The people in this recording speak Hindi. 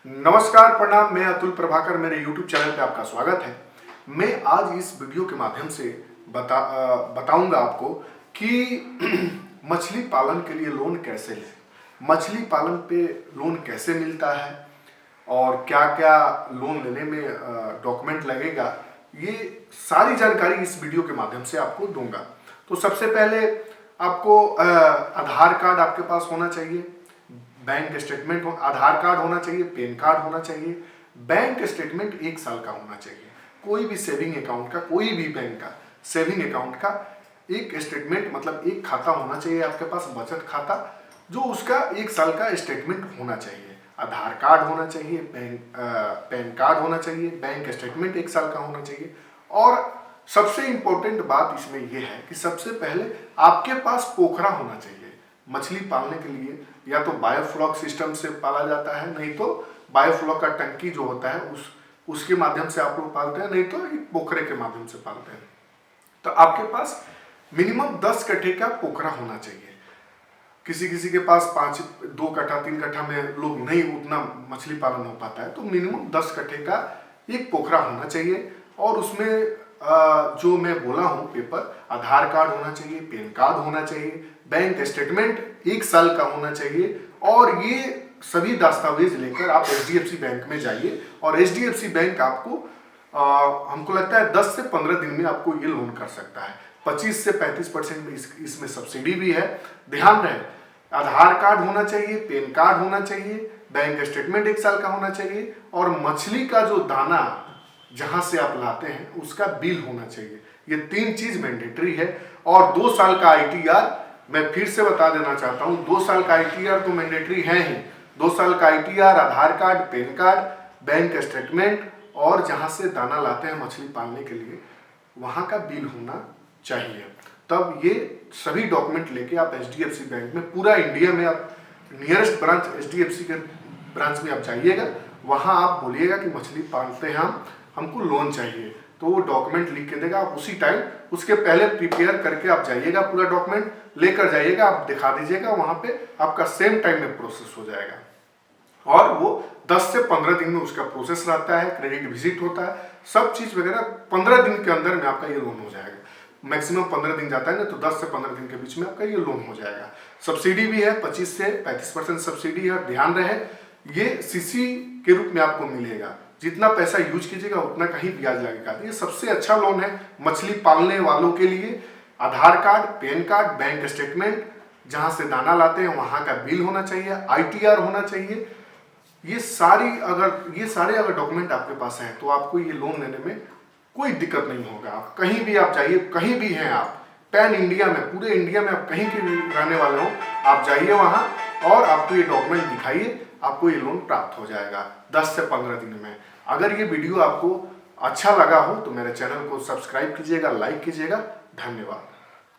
नमस्कार, प्रणाम। मैं अतुल प्रभाकर, मेरे YouTube चैनल पे आपका स्वागत है। मैं आज इस वीडियो के माध्यम से बताऊंगा आपको कि मछली पालन के लिए लोन कैसे लें, मछली पालन पे लोन कैसे मिलता है और क्या क्या लोन लेने में डॉक्यूमेंट लगेगा। ये सारी जानकारी इस वीडियो के माध्यम से आपको दूंगा। तो सबसे पहले आपको आधार कार्ड आपके पास होना चाहिए, बैंक स्टेटमेंट आधार कार्ड होना चाहिए, पैन कार्ड होना चाहिए, बैंक स्टेटमेंट 1 साल का होना चाहिए। कोई भी सेविंग अकाउंट का, कोई भी बैंक का सेविंग अकाउंट का एक स्टेटमेंट, मतलब एक खाता होना चाहिए आपके पास, बचत खाता, जो उसका 1 साल का स्टेटमेंट होना चाहिए। आधार कार्ड होना चाहिए, पैन कार्ड होना चाहिए, बैंक स्टेटमेंट 1 साल का होना चाहिए। और सबसे इंपॉर्टेंट बात इसमें यह है कि सबसे पहले आपके पास पोखरा होना चाहिए। मछली पालने के लिए या तो बायोफ्लॉक सिस्टम से पाला जाता है, नहीं तो बायोफ्लॉक का टंकी जो होता है उसके माध्यम से आप लोग पालते हैं, नहीं तो एक पोखरे के माध्यम से पालते हैं। तो आपके पास मिनिमम 10 कट्ठे का पोखरा होना चाहिए। किसी किसी के पास 2 कट्ठा 3 कट्ठा में लोग नहीं उतना मछली पालन हो पाता है, तो मिनिमम 10 कट्ठे का एक पोखरा होना चाहिए। और उसमें जो मैं बोला हूँ पेपर, आधार कार्ड होना चाहिए, पैन कार्ड होना चाहिए, बैंक स्टेटमेंट 1 साल का होना चाहिए। और ये सभी दस्तावेज लेकर आप HDFC बैंक में जाइए और HDFC बैंक आपको हमको लगता है 10 से 15 दिन में आपको ये लोन कर सकता है। 25 से 35% इसमें सब्सिडी भी है। ध्यान रहे, आधार कार्ड होना चाहिए, पैन कार्ड होना चाहिए, बैंक स्टेटमेंट 1 साल का होना चाहिए और मछली का जो दाना जहां से आप लाते हैं उसका बिल होना चाहिए। ये 3 चीज मैंडेटरी है। और 2 साल का ITR, मैं फिर से बता देना चाहता हूं, 2 साल का ITR तो मैंडेटरी है ही। 2 साल का ITR, Aadhaar card, PAN card, bank statement और जहां से दाना लाते हैं मछली पालने के लिए वहां का बिल होना चाहिए। तब ये सभी डॉक्यूमेंट लेके आप HDFC बैंक में, पूरा इंडिया में आप नियरेस्ट ब्रांच HDFC के ब्रांच में आप जाइएगा। वहां आप बोलिएगा कि मछली पालते हैं हमको लोन चाहिए, तो वो डॉक्यूमेंट लिख के देगा। आप उसी टाइम, उसके पहले प्रिपेयर करके आप जाइएगा, पूरा डॉक्यूमेंट लेकर जाइएगा, आप दिखा दीजिएगा, वहां पे आपका सेम टाइम में प्रोसेस हो जाएगा। और वो 10 से 15 दिन में उसका प्रोसेस रहता है, क्रेडिट विजिट होता है, सब चीज वगैरह 15 दिन के अंदर में आपका ये लोन हो जाएगा। मैक्सिमम 15 दिन जाता है ना, तो 10 से 15 दिन के बीच में आपका ये लोन हो जाएगा। सब्सिडी भी है, 25 से 35% सब्सिडी है। ध्यान रहे, ये CC के रूप में आपको मिलेगा। जितना पैसा यूज कीजिएगा उतना का ही ब्याज लगेगा। ये सबसे अच्छा लोन है मछली पालने वालों के लिए। Aadhaar card, PAN card, bank statement, जहां से दाना लाते हैं वहां का बिल होना चाहिए, ITR होना चाहिए। ये सारे अगर डॉक्यूमेंट आपके पास हैं तो आपको ये लोन लेने में कोई दिक्कत नहीं होगा। आप कहीं भी आप जाइए, कहीं भी हैं आप, पैन इंडिया में, पूरे इंडिया में आप कहीं के भी रहने वाले हो, आप जाइए वहां और आपको ये डॉक्यूमेंट दिखाइए, आपको ये लोन प्राप्त हो जाएगा 10 से 15 दिन में। अगर ये वीडियो आपको अच्छा लगा हो तो मेरे चैनल को सब्सक्राइब कीजिएगा, लाइक कीजिएगा। धन्यवाद।